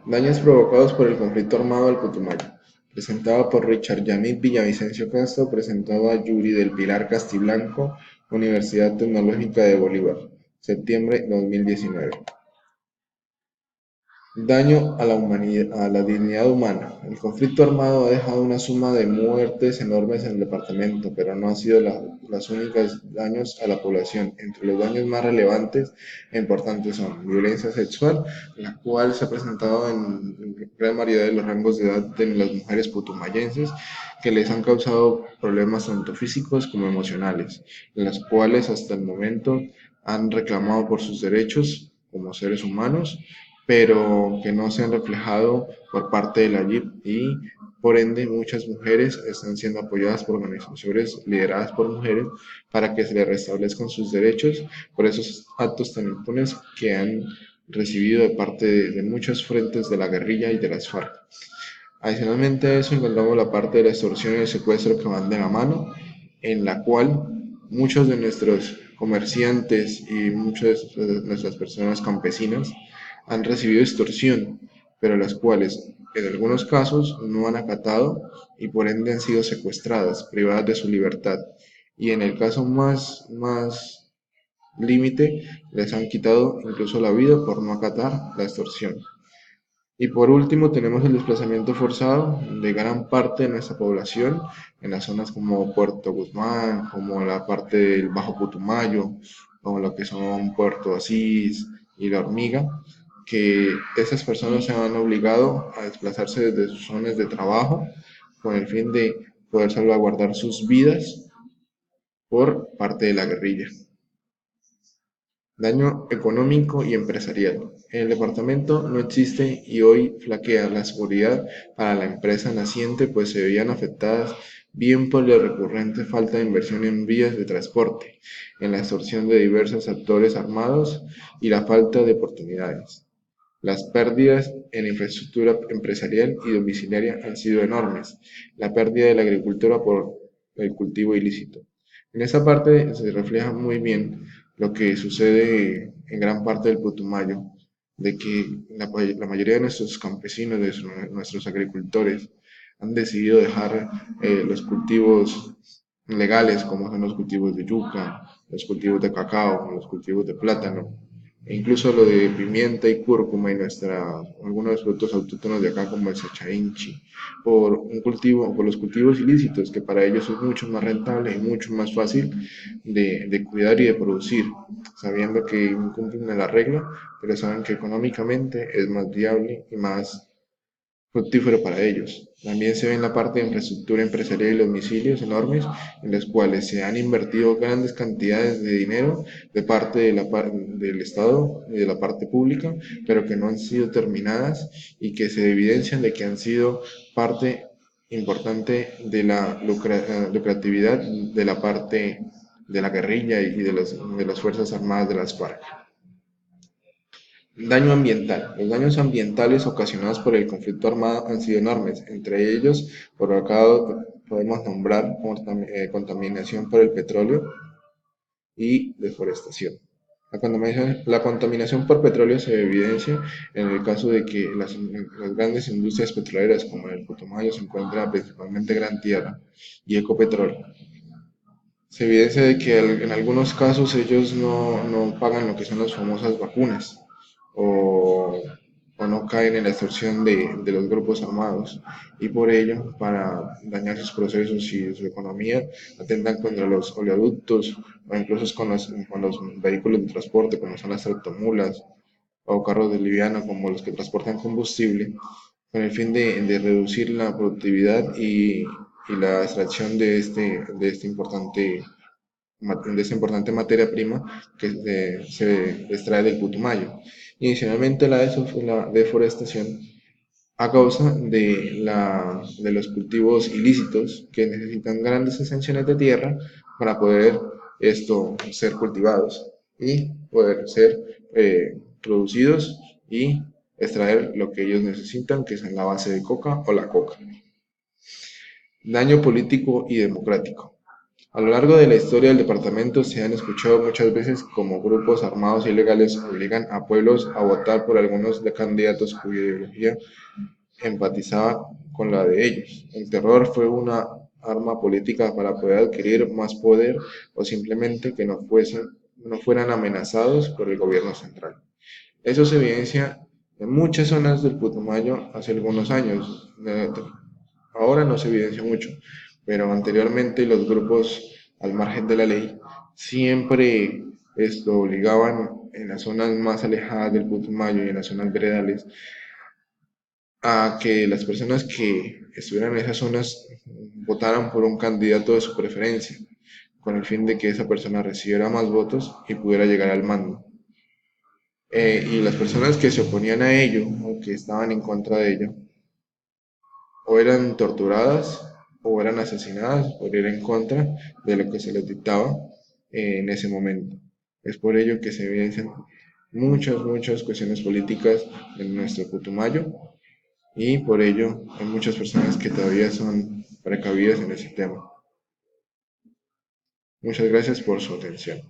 Daños provocados por el conflicto armado del Putumayo. Presentado por Richard Yanit Villavicencio Castro, presentado a Yuri del Pilar Castiblanco, Universidad Tecnológica de Bolívar, septiembre 2019. Daño a la humanidad, a la dignidad humana. El conflicto armado ha dejado una suma de muertes enormes en el departamento, pero no han sido las únicas daños a la población. Entre los daños más relevantes e importantes son violencia sexual, la cual se ha presentado en gran mayoría de los rangos de edad de las mujeres putumayenses, que les han causado problemas tanto físicos como emocionales, en las cuales hasta el momento han reclamado por sus derechos como seres humanos, pero que no se han reflejado por parte de la JIP, y por ende muchas mujeres están siendo apoyadas por organizaciones lideradas por mujeres para que se les restablezcan sus derechos por esos actos tan impunes que han recibido de parte de muchos frentes de la guerrilla y de las FARC. Adicionalmente a eso encontramos la parte de la extorsión y el secuestro que van de la mano, en la cual muchos de nuestros comerciantes y muchas de nuestras personas campesinas han recibido extorsión, pero las cuales en algunos casos no han acatado y por ende han sido secuestradas, privadas de su libertad. Y en el caso más límite, les han quitado incluso la vida por no acatar la extorsión. Y por último, tenemos el desplazamiento forzado de gran parte de nuestra población en las zonas como Puerto Guzmán, como la parte del Bajo Putumayo, como lo que son Puerto Asís y La Hormiga, que esas personas se han obligado a desplazarse desde sus zonas de trabajo con el fin de poder salvaguardar sus vidas por parte de la guerrilla. Daño económico y empresarial. En el departamento no existe y hoy flaquea la seguridad para la empresa naciente, pues se veían afectadas bien por la recurrente falta de inversión en vías de transporte, en la extorsión de diversos actores armados y la falta de oportunidades. Las pérdidas en infraestructura empresarial y domiciliaria han sido enormes. La pérdida de la agricultura por el cultivo ilícito. En esa parte se refleja muy bien lo que sucede en gran parte del Putumayo, de que la mayoría de nuestros campesinos, de nuestros agricultores, han decidido dejar los cultivos legales, como son los cultivos de yuca, los cultivos de cacao, los cultivos de plátano, e incluso lo de pimienta y cúrcuma y algunos frutos autóctonos de acá como el sachainchi, por los cultivos ilícitos, que para ellos es mucho más rentable y mucho más fácil de cuidar y de producir, sabiendo que incumplen la regla, pero saben que económicamente es más viable y más fructífero para ellos. También se ve en la parte de infraestructura empresarial y los domicilios enormes, en los cuales se han invertido grandes cantidades de dinero de parte del Estado y de la parte pública, pero que no han sido terminadas y que se evidencian de que han sido parte importante de la lucratividad de la parte de la guerrilla y de las Fuerzas Armadas de las FARC. Daño ambiental. Los daños ambientales ocasionados por el conflicto armado han sido enormes. Entre ellos, por acá podemos nombrar contaminación por el petróleo y deforestación. La contaminación por petróleo se evidencia en el caso de que las grandes industrias petroleras como el Putumayo se encuentran principalmente Gran Tierra y Ecopetrol. Se evidencia de que en algunos casos ellos no pagan lo que son las famosas vacunas, o, o no caen en la extorsión de los grupos armados, y por ello, para dañar sus procesos y su economía, atentan contra los oleoductos o incluso con los vehículos de transporte como son las tractomulas o carros de liviano como los que transportan combustible, con el fin de reducir la productividad y la extracción de esta importante materia prima que se extrae del Putumayo. Inicialmente la deforestación a causa de los cultivos ilícitos que necesitan grandes extensiones de tierra para poder ser cultivados y poder ser producidos y extraer lo que ellos necesitan, que es la base de coca o la coca. Daño político y democrático. A lo largo de la historia del departamento se han escuchado muchas veces cómo grupos armados ilegales obligan a pueblos a votar por algunos de candidatos cuya ideología empatizaba con la de ellos. El terror fue una arma política para poder adquirir más poder o simplemente que no fueran amenazados por el gobierno central. Eso se evidencia en muchas zonas del Putumayo hace algunos años. Ahora no se evidencia mucho, pero anteriormente los grupos al margen de la ley siempre esto obligaban en las zonas más alejadas del Putumayo y en las zonas veredales a que las personas que estuvieran en esas zonas votaran por un candidato de su preferencia, con el fin de que esa persona recibiera más votos y pudiera llegar al mando. Y las personas que se oponían a ello o que estaban en contra de ello, o eran torturadas o eran asesinadas por ir en contra de lo que se les dictaba en ese momento. Es por ello que se evidencian muchas cuestiones políticas en nuestro Putumayo y por ello hay muchas personas que todavía son precavidas en ese tema. Muchas gracias por su atención.